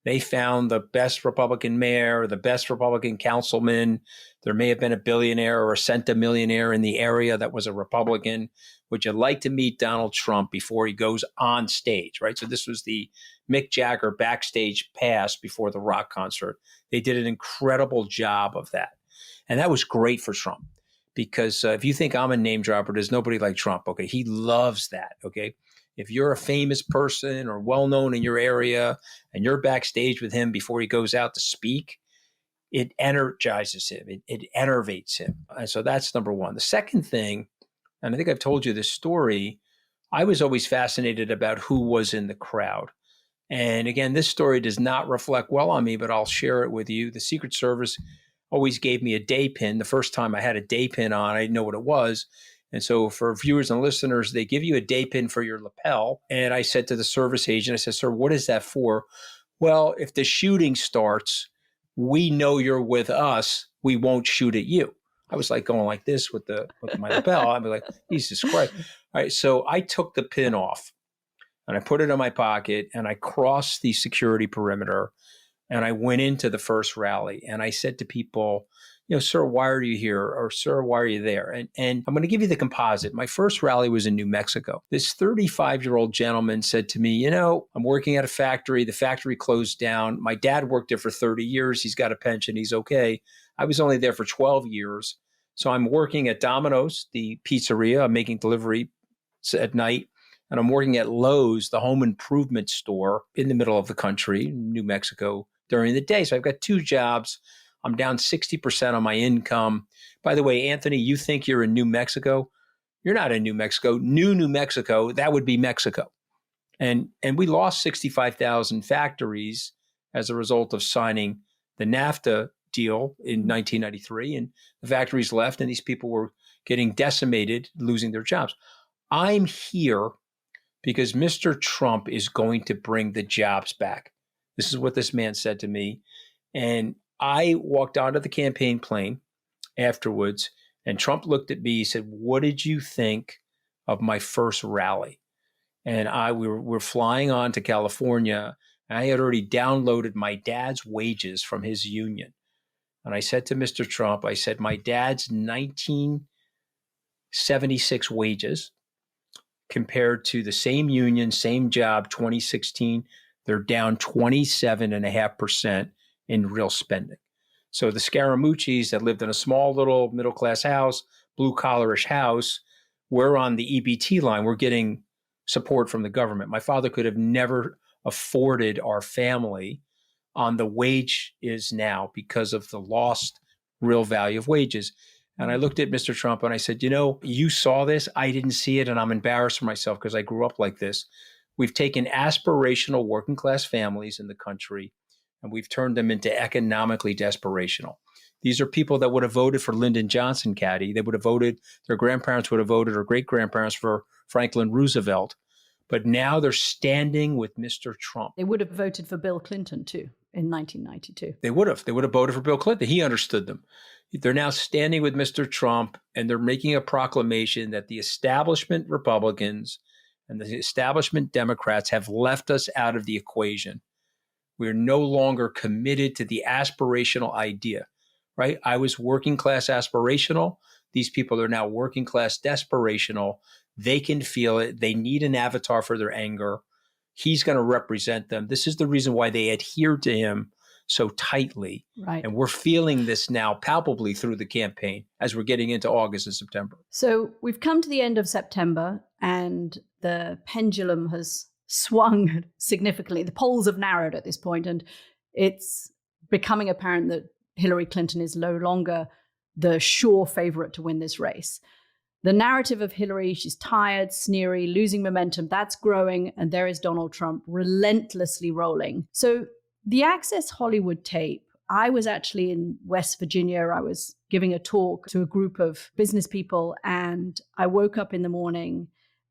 They found the best Republican mayor, the best Republican councilman. There may have been a billionaire or a centimillionaire in the area that was a Republican. Would you like to meet Donald Trump before he goes on stage, right? So this was the Mick Jagger backstage pass before the rock concert. They did an incredible job of that. And that was great for Trump because if you think I'm a name dropper, there's nobody like Trump, okay? He loves that, okay? If you're a famous person or well-known in your area and you're backstage with him before he goes out to speak, it energizes him. It enervates him. And so that's number one. The second thing, and I think I've told you this story, I was always fascinated about who was in the crowd. And again, this story does not reflect well on me, but I'll share it with you. The Secret Service always gave me a day pin. The first time I had a day pin on, I didn't know what it was. And so for viewers and listeners, they give you a day pin for your lapel. And I said to the service agent, I said, sir, what is that for? Well, if the shooting starts, we know you're with us. We won't shoot at you. I was like going like this with my lapel. I'd be like, Jesus Christ. All right. So I took the pin off and I put it in my pocket and I crossed the security perimeter and I went into the first rally. And I said to people, sir, why are you here? Or sir, why are you there? And I'm going to give you the composite. My first rally was in New Mexico. This 35-year-old gentleman said to me, I'm working at a factory. The factory closed down. My dad worked there for 30 years. He's got a pension. He's okay. I was only there for 12 years. So I'm working at Domino's, the pizzeria. I'm making delivery at night. And I'm working at Lowe's, the home improvement store in the middle of the country, New Mexico, during the day. So I've got two jobs. I'm down 60% on my income. By the way, Anthony, you think you're in New Mexico? You're not in New Mexico. New Mexico, that would be Mexico. And we lost 65,000 factories as a result of signing the NAFTA deal in 1993. And the factories left and these people were getting decimated, losing their jobs. I'm here because Mr. Trump is going to bring the jobs back. This is what this man said to me. And I walked onto the campaign plane afterwards, and Trump looked at me. He said, "What did you think of my first rally?" And we were flying on to California. And I had already downloaded my dad's wages from his union. And I said to Mr. Trump, I said, my dad's 1976 wages compared to the same union, same job, 2016, they're down 27.5% in real spending. So the Scaramucci's that lived in a small little middle-class house, blue-collarish house, we're on the EBT line. We're getting support from the government. My father could have never afforded our family on the wage is now because of the lost real value of wages. And I looked at Mr. Trump and I said, you saw this. I didn't see it. And I'm embarrassed for myself because I grew up like this. We've taken aspirational working class families in the country and we've turned them into economically desperational. These are people that would have voted for Lyndon Johnson, Katty. They would have voted, their grandparents would have voted, or great-grandparents for Franklin Roosevelt. But now they're standing with Mr. Trump. They would have voted for Bill Clinton, too, in 1992. They would have. They would have voted for Bill Clinton. He understood them. They're now standing with Mr. Trump, and they're making a proclamation that the establishment Republicans and the establishment Democrats have left us out of the equation. We're no longer committed to the aspirational idea, right? I was working class aspirational. These people are now working class desperational. They can feel it. They need an avatar for their anger. He's going to represent them. This is the reason why they adhere to him so tightly. Right. And we're feeling this now palpably through the campaign as we're getting into August and September. So we've come to the end of September and the pendulum has swung significantly. The polls have narrowed at this point, and it's becoming apparent that Hillary Clinton is no longer the sure favorite to win this race. The narrative of Hillary, she's tired, sneery, losing momentum, that's growing, and there is Donald Trump relentlessly rolling. So the Access Hollywood tape, I was actually in West Virginia. I was giving a talk to a group of business people, and I woke up in the morning,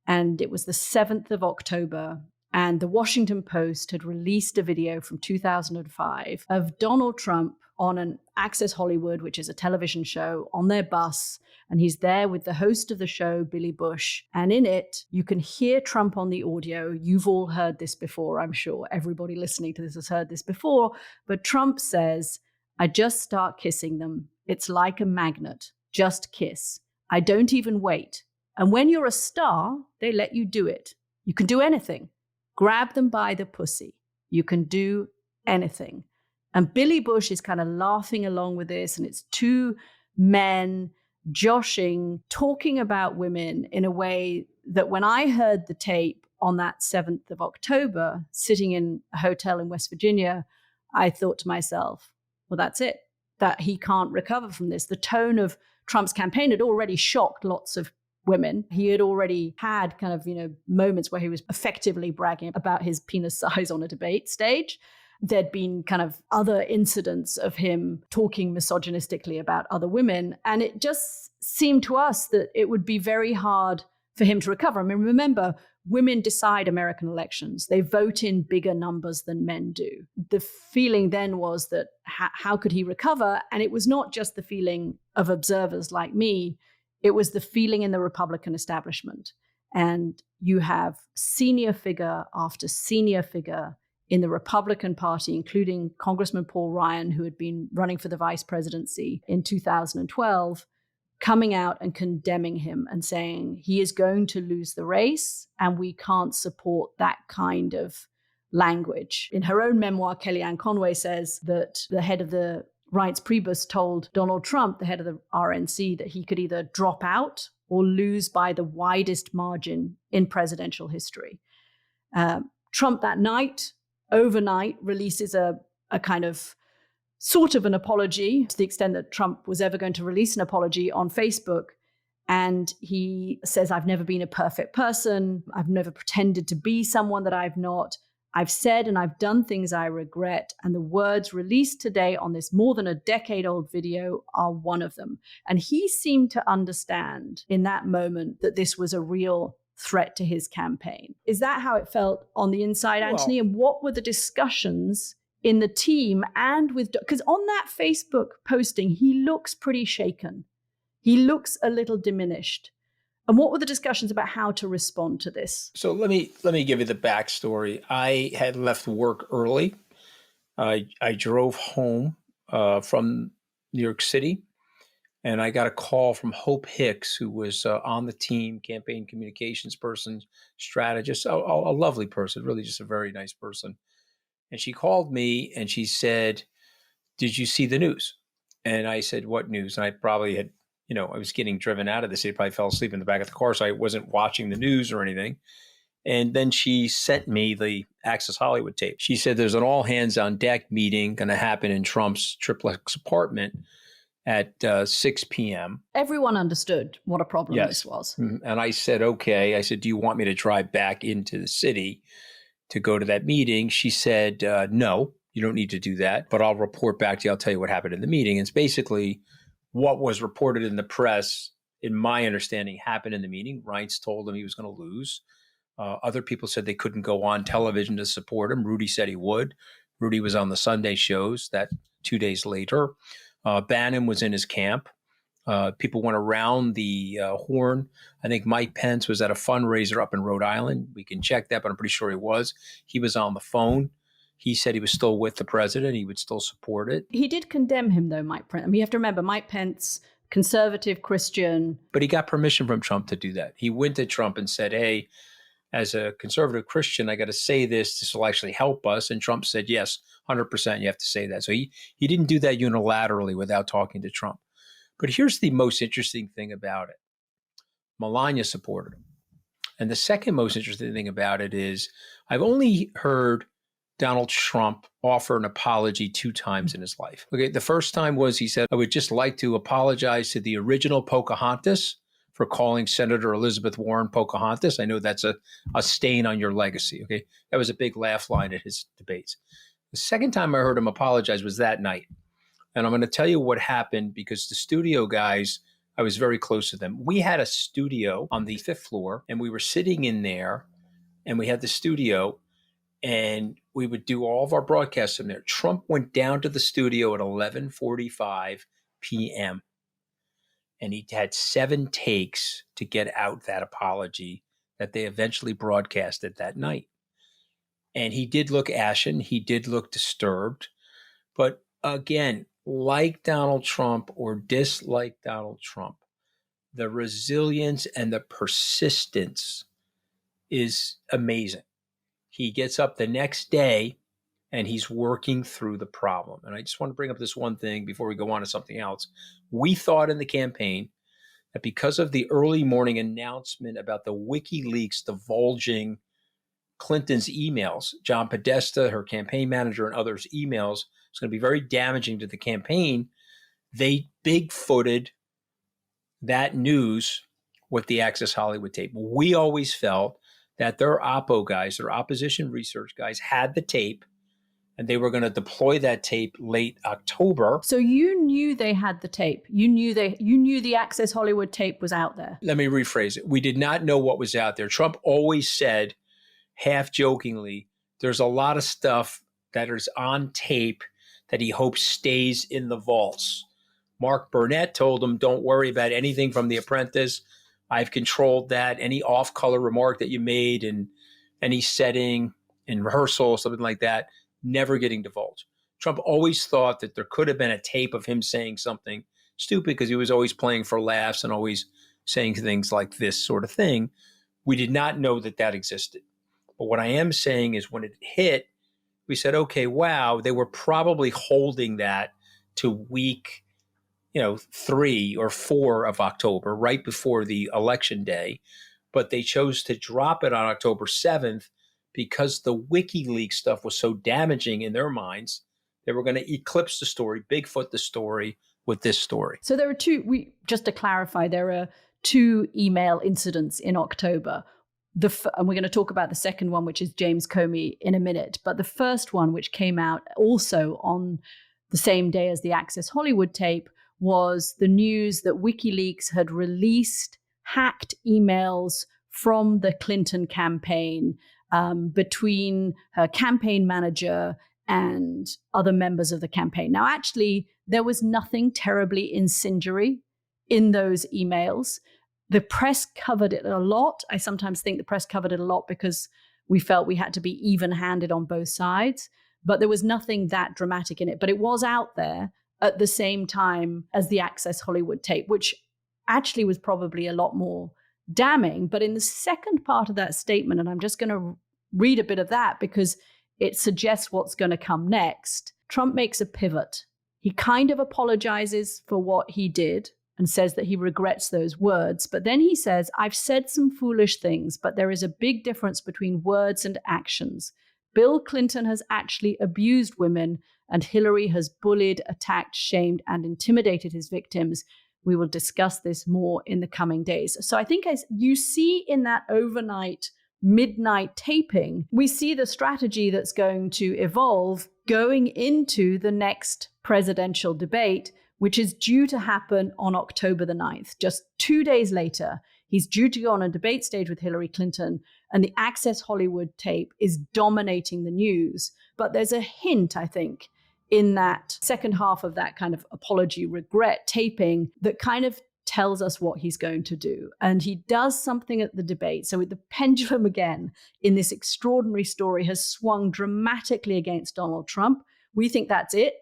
and it was the 7th of October, And the Washington Post had released a video from 2005 of Donald Trump on an Access Hollywood, which is a television show, on their bus. And he's there with the host of the show, Billy Bush. And in it, you can hear Trump on the audio. You've all heard this before, I'm sure. Everybody listening to this has heard this before. But Trump says, "I just start kissing them. It's like a magnet. Just kiss. I don't even wait. And when you're a star, they let you do it. You can do anything. Grab them by the pussy. You can do anything." And Billy Bush is kind of laughing along with this. And it's two men joshing, talking about women in a way that when I heard the tape on that 7th of October, sitting in a hotel in West Virginia, I thought to myself, well, that's it, that he can't recover from this. The tone of Trump's campaign had already shocked lots of women. He had already had kind of, moments where he was effectively bragging about his penis size on a debate stage. There'd been kind of other incidents of him talking misogynistically about other women. And it just seemed to us that it would be very hard for him to recover. I mean, remember, women decide American elections. They vote in bigger numbers than men do. The feeling then was that how could he recover? And it was not just the feeling of observers like me. It was the feeling in the Republican establishment. And you have senior figure after senior figure in the Republican Party, including Congressman Paul Ryan, who had been running for the vice presidency in 2012, coming out and condemning him and saying he is going to lose the race and we can't support that kind of language. In her own memoir, Kellyanne Conway says that the head of the Reince Priebus told Donald Trump, the head of the RNC, that he could either drop out or lose by the widest margin in presidential history. Trump that night, overnight, releases a kind of sort of an apology, to the extent that Trump was ever going to release an apology, on Facebook. And he says, "I've never been a perfect person. I've never pretended to be someone that I've not. I've said and I've done things I regret. And the words released today on this more than a decade-old video are one of them." And he seemed to understand in that moment that this was a real threat to his campaign. Is that how it felt on the inside, Anthony? And what were the discussions in the team and with, because on that Facebook posting, he looks pretty shaken. He looks a little diminished. And what were the discussions about how to respond to this? So let me give you the backstory. I had left work early. I drove home from New York City, and I got a call from Hope Hicks, who was on the team, campaign communications person, strategist, a lovely person, really just a very nice person. And she called me and she said, "Did you see the news?" And I said, "What news?" And I probably had, I was getting driven out of the city, probably fell asleep in the back of the car, so I wasn't watching the news or anything. And then she sent me the Access Hollywood tape. She said there's an all hands on deck meeting going to happen in Trump's triplex apartment at 6 p.m. Everyone understood what a problem Yes. this was. And I said, okay. I said, "Do you want me to drive back into the city to go to that meeting?" She said, "No, you don't need to do that, but I'll report back to you. I'll tell you what happened in the meeting." And it's basically what was reported in the press, in my understanding, happened in the meeting. Reince told him he was going to lose. Other people said they couldn't go on television to support him. Rudy said he would. Rudy was on the Sunday shows that 2 days later. Bannon was in his camp. People went around the horn. I think Mike Pence was at a fundraiser up in Rhode Island. We can check that, but I'm pretty sure he was. He was on the phone. He said he was still with the president. He would still support it. He did condemn him, though, Mike Pence. I mean, you have to remember, Mike Pence, conservative Christian. But he got permission from Trump to do that. He went to Trump and said, "Hey, as a conservative Christian, I got to say this. This will actually help us." And Trump said, "Yes, 100%, you have to say that." So he didn't do that unilaterally without talking to Trump. But here's the most interesting thing about it. Melania supported him. And the second most interesting thing about it is I've only heard Donald Trump offer an apology 2 times in his life. Okay, the first time was he said, "I would just like to apologize to the original Pocahontas for calling Senator Elizabeth Warren Pocahontas. I know that's a stain on your legacy." Okay, that was a big laugh line at his debates. The second time I heard him apologize was that night. And I'm going to tell you what happened, because the studio guys, I was very close to them. We had a studio on the 5th floor, and we were sitting in there, and we had the studio. and we would do all of our broadcasts from there. Trump went down to the studio at 11:45 p.m. and he had 7 takes to get out that apology that they eventually broadcasted that night. And he did look ashen. He did look disturbed. But again, like Donald Trump or dislike Donald Trump, the resilience and the persistence is amazing. He gets up the next day and he's working through the problem. And I just want to bring up this one thing before we go on to something else. We thought in the campaign that because of the early morning announcement about the WikiLeaks divulging Clinton's emails, John Podesta, her campaign manager, and others' emails, it's going to be very damaging to the campaign. They big-footed that news with the Access Hollywood tape. We always felt that their oppo guys, their opposition research guys, had the tape, and they were going to deploy that tape late October. So you knew they had the tape. You knew the Access Hollywood tape was out there. Let me rephrase it. We did not know what was out there. Trump always said, half jokingly, there's a lot of stuff that is on tape that he hopes stays in the vaults. Mark Burnett told him, don't worry about anything from The Apprentice. I've controlled that. Any off-color remark that you made in any setting, in rehearsal, something like that, never getting divulged. Trump always thought that there could have been a tape of him saying something stupid because he was always playing for laughs and always saying things like this sort of thing. We did not know that that existed. But what I am saying is when it hit, we said, okay, wow, they were probably holding that to week 3 or 4 of October, right before the election day. But they chose to drop it on October 7th because the WikiLeaks stuff was so damaging in their minds. They were going to eclipse the story, Bigfoot the story with this story. So there are just to clarify, there are 2 email incidents in October. And we're going to talk about the second one, which is James Comey, in a minute. But the first one, which came out also on the same day as the Access Hollywood tape, was the news that WikiLeaks had released hacked emails from the Clinton campaign between her campaign manager and other members of the campaign. Now, actually, there was nothing terribly incendiary in those emails. The press covered it a lot. I sometimes think the press covered it a lot because we felt we had to be even-handed on both sides. But there was nothing that dramatic in it. But it was out there at the same time as the Access Hollywood tape, which actually was probably a lot more damning. But in the second part of that statement, and I'm just going to read a bit of that because it suggests what's going to come next, Trump makes a pivot. He kind of apologizes for what he did and says that he regrets those words. But then he says, I've said some foolish things, but there is a big difference between words and actions. Bill Clinton has actually abused women, and Hillary has bullied, attacked, shamed, and intimidated his victims. We will discuss this more in the coming days. So I think as you see in that overnight, midnight taping, we see the strategy that's going to evolve going into the next presidential debate, which is due to happen on October the 9th. Just 2 days later, he's due to go on a debate stage with Hillary Clinton, and the Access Hollywood tape is dominating the news. But there's a hint, I think, in that second half of that kind of apology, regret taping that kind of tells us what he's going to do. And he does something at the debate. So the pendulum again in this extraordinary story has swung dramatically against Donald Trump. We think that's it.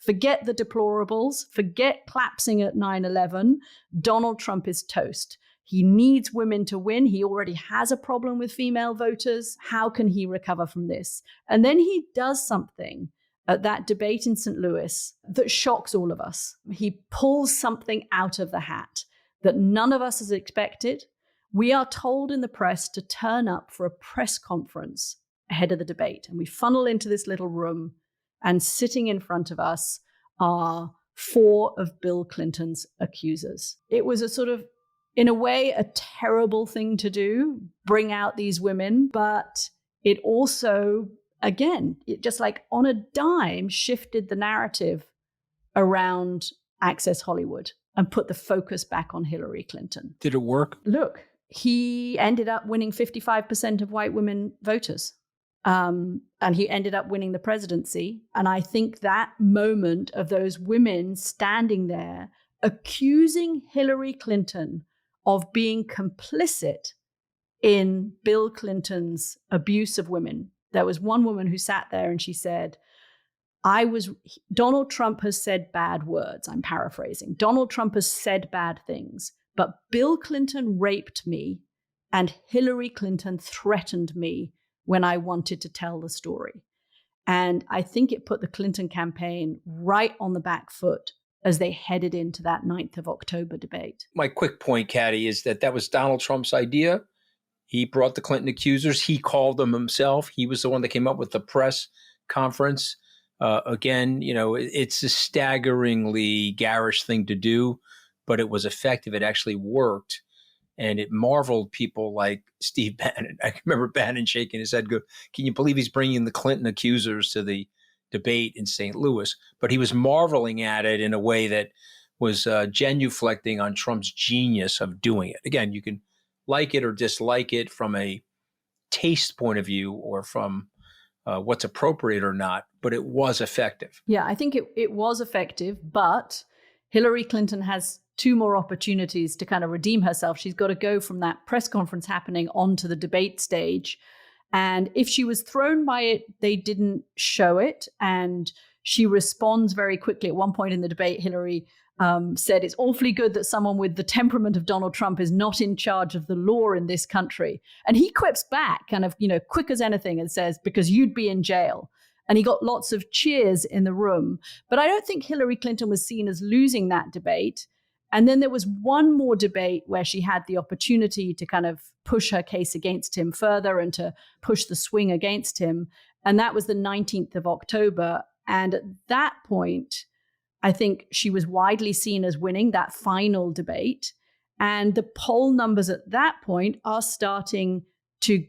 Forget the deplorables. Forget collapsing at 9/11. Donald Trump is toast. He needs women to win. He already has a problem with female voters. How can he recover from this? And then he does something at that debate in St. Louis that shocks all of us. He pulls something out of the hat that none of us has expected. We are told in the press to turn up for a press conference ahead of the debate. And we funnel into this little room, and sitting in front of us are 4 of Bill Clinton's accusers. It was a sort of, in a way, a terrible thing to do, bring out these women, but it also, again, it just like on a dime shifted the narrative around Access Hollywood and put the focus back on Hillary Clinton. Did it work? Look, he ended up winning 55% of white women voters. And he ended up winning the presidency. And I think that moment of those women standing there accusing Hillary Clinton of being complicit in Bill Clinton's abuse of women. There was one woman who sat there and she said, Donald Trump has said bad words. I'm paraphrasing. Donald Trump has said bad things, but Bill Clinton raped me and Hillary Clinton threatened me when I wanted to tell the story. And I think it put the Clinton campaign right on the back foot as they headed into that 9th of October debate. My quick point, Katty, is that was Donald Trump's idea. He brought the Clinton accusers. He called them himself. He was the one that came up with the press conference. Again, it's a staggeringly garish thing to do, but it was effective. It actually worked. And it marveled people like Steve Bannon. I remember Bannon shaking his head, go, can you believe he's bringing the Clinton accusers to the debate in St. Louis? But he was marveling at it in a way that was genuflecting on Trump's genius of doing it. Again, you can like it or dislike it from a taste point of view or from what's appropriate or not, but it was effective. Yeah, I think it was effective, but Hillary Clinton has 2 more opportunities to kind of redeem herself. She's got to go from that press conference happening onto the debate stage. And if she was thrown by it, they didn't show it. And she responds very quickly. At one point in the debate, Hillary said, it's awfully good that someone with the temperament of Donald Trump is not in charge of the law in this country. And he quips back kind of, quick as anything and says, because you'd be in jail. And he got lots of cheers in the room. But I don't think Hillary Clinton was seen as losing that debate. And then there was one more debate where she had the opportunity to kind of push her case against him further and to push the swing against him. And that was the 19th of October. And at that point, I think she was widely seen as winning that final debate. And the poll numbers at that point are starting to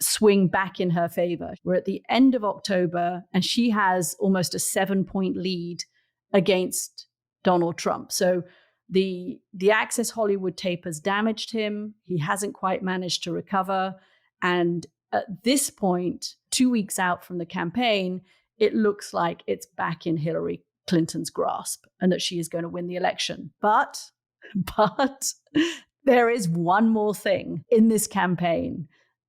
swing back in her favor. We're at the end of October, and she has almost a 7-point lead against Donald Trump. So the Access Hollywood tape has damaged him. He hasn't quite managed to recover. And at this point, 2 weeks out from the campaign, it looks like it's back in Hillary Clinton's grasp and that she is going to win the election. But there is one more thing in this campaign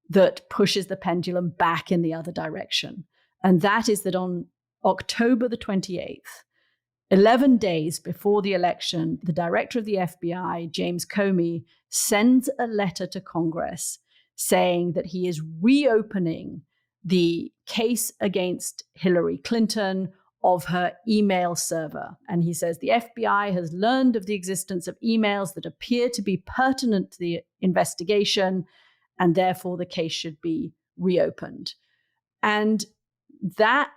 that pushes the pendulum back in the other direction. And that is that on October the 28th, 11 days before the election, the director of the FBI, James Comey, sends a letter to Congress saying that he is reopening the case against Hillary Clinton of her email server. And he says the FBI has learned of the existence of emails that appear to be pertinent to the investigation, and therefore the case should be reopened. And that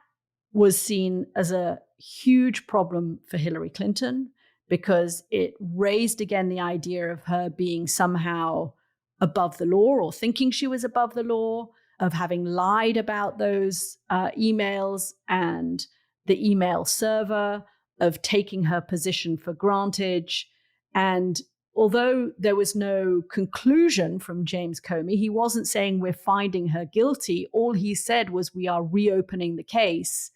was seen as a huge problem for Hillary Clinton because it raised again the idea of her being somehow above the law or thinking she was above the law, of having lied about those emails and the email server, of taking her position for granted. And although there was no conclusion from James Comey, he wasn't saying we're finding her guilty. All he said was we are reopening the case.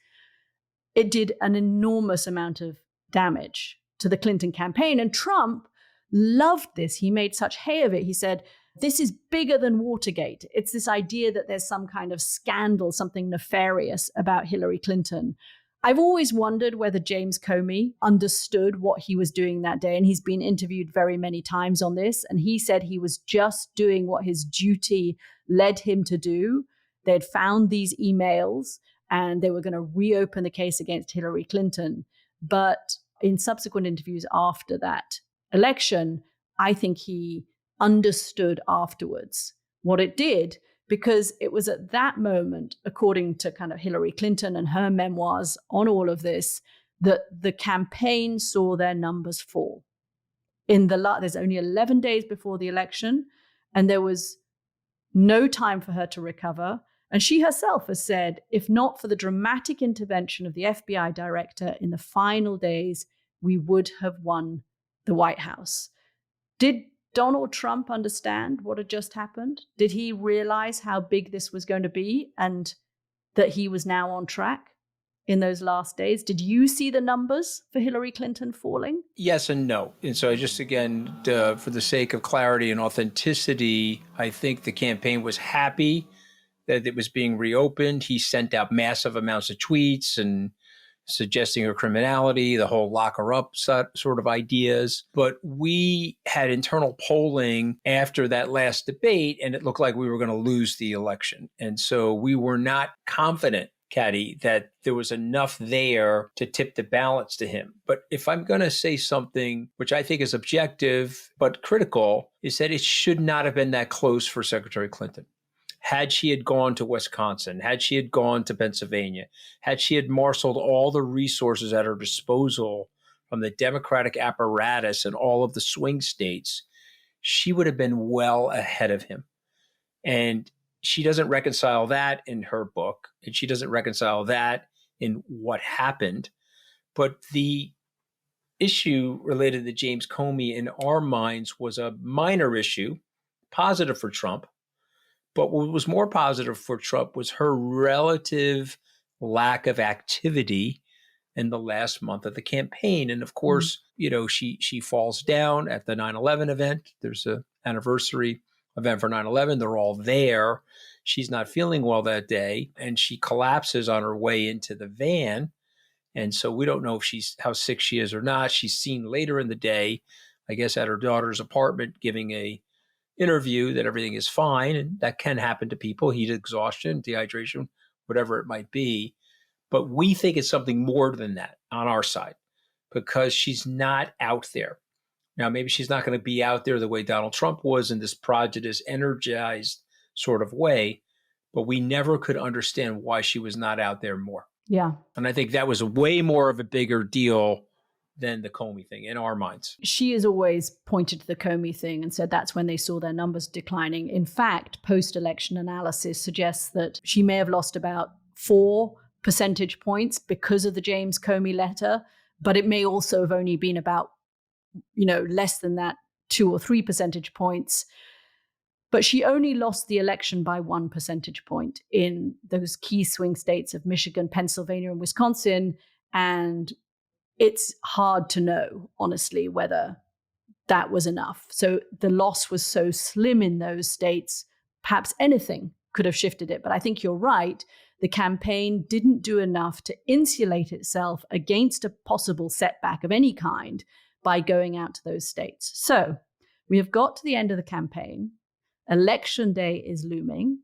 It did an enormous amount of damage to the Clinton campaign. And Trump loved this. He made such hay of it. He said, this is bigger than Watergate. It's this idea that there's some kind of scandal, something nefarious about Hillary Clinton. I've always wondered whether James Comey understood what he was doing that day. And he's been interviewed very many times on this. And he said he was just doing what his duty led him to do. They'd found these emails and they were going to reopen the case against Hillary Clinton. But in subsequent interviews after that election, I think he understood afterwards what it did, because it was at that moment, according to kind of Hillary Clinton and her memoirs on all of this, that the campaign saw their numbers fall. There's only 11 days before the election, and there was no time for her to recover. And she herself has said, if not for the dramatic intervention of the FBI director in the final days, we would have won the White House. Did Donald Trump understand what had just happened? Did he realize how big this was going to be and that he was now on track in those last days? Did you see the numbers for Hillary Clinton falling? Yes and no. And so just again, for the sake of clarity and authenticity, I think the campaign was happy that it was being reopened. He sent out massive amounts of tweets and suggesting her criminality, the whole lock her up sort of ideas. But we had internal polling after that last debate, and it looked like we were going to lose the election. And so we were not confident, Katty, that there was enough there to tip the balance to him. But if I'm going to say something which I think is objective but critical, is that it should not have been that close for Secretary Clinton. Had she had gone to Wisconsin, had she had gone to Pennsylvania, had she had marshaled all the resources at her disposal from the Democratic apparatus and all of the swing states, she would have been well ahead of him. And she doesn't reconcile that in her book, and she doesn't reconcile that in what happened. But the issue related to James Comey in our minds was a minor issue, positive for Trump. But what was more positive for Trump was her relative lack of activity in the last month of the campaign. And of course, she falls down at the 9/11 event. There's an anniversary event for 9/11. They're all there. She's not feeling well that day, and she collapses on her way into the van. And so we don't know if how sick she is or not. She's seen later in the day, I guess, at her daughter's apartment giving a interview that everything is fine, and that can happen to people, heat exhaustion, dehydration, whatever it might be. But we think it's something more than that on our side, because she's not out there. Now, maybe she's not going to be out there the way Donald Trump was in this prejudiced, energized sort of way, but we never could understand why she was not out there more. Yeah. And I think that was way more of a bigger deal than the Comey thing in our minds. She has always pointed to the Comey thing and said that's when they saw their numbers declining. In fact, post-election analysis suggests that she may have lost about 4 percentage points because of the James Comey letter, but it may also have only been about, less than that, 2 or 3 percentage points. But she only lost the election by 1 percentage point in those key swing states of Michigan, Pennsylvania, and Wisconsin. And it's hard to know, honestly, whether that was enough. So the loss was so slim in those states, perhaps anything could have shifted it. But I think you're right. The campaign didn't do enough to insulate itself against a possible setback of any kind by going out to those states. So we have got to the end of the campaign. Election day is looming.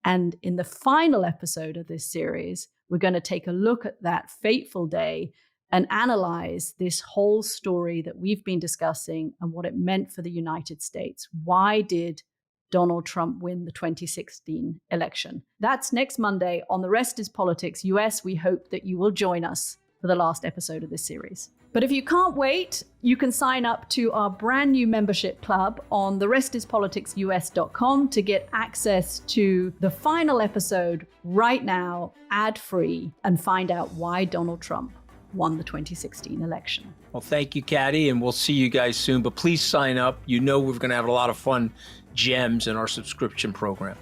And in the final episode of this series, we're going to take a look at that fateful day and analyze this whole story that we've been discussing and what it meant for the United States. Why did Donald Trump win the 2016 election? That's next Monday on The Rest is Politics US. We hope that you will join us for the last episode of this series. But if you can't wait, you can sign up to our brand new membership club on therestispoliticsus.com to get access to the final episode right now, ad-free, and find out why Donald Trump won the 2016 election. Well, thank you, Katty, and we'll see you guys soon. But please sign up. We're going to have a lot of fun gems in our subscription program.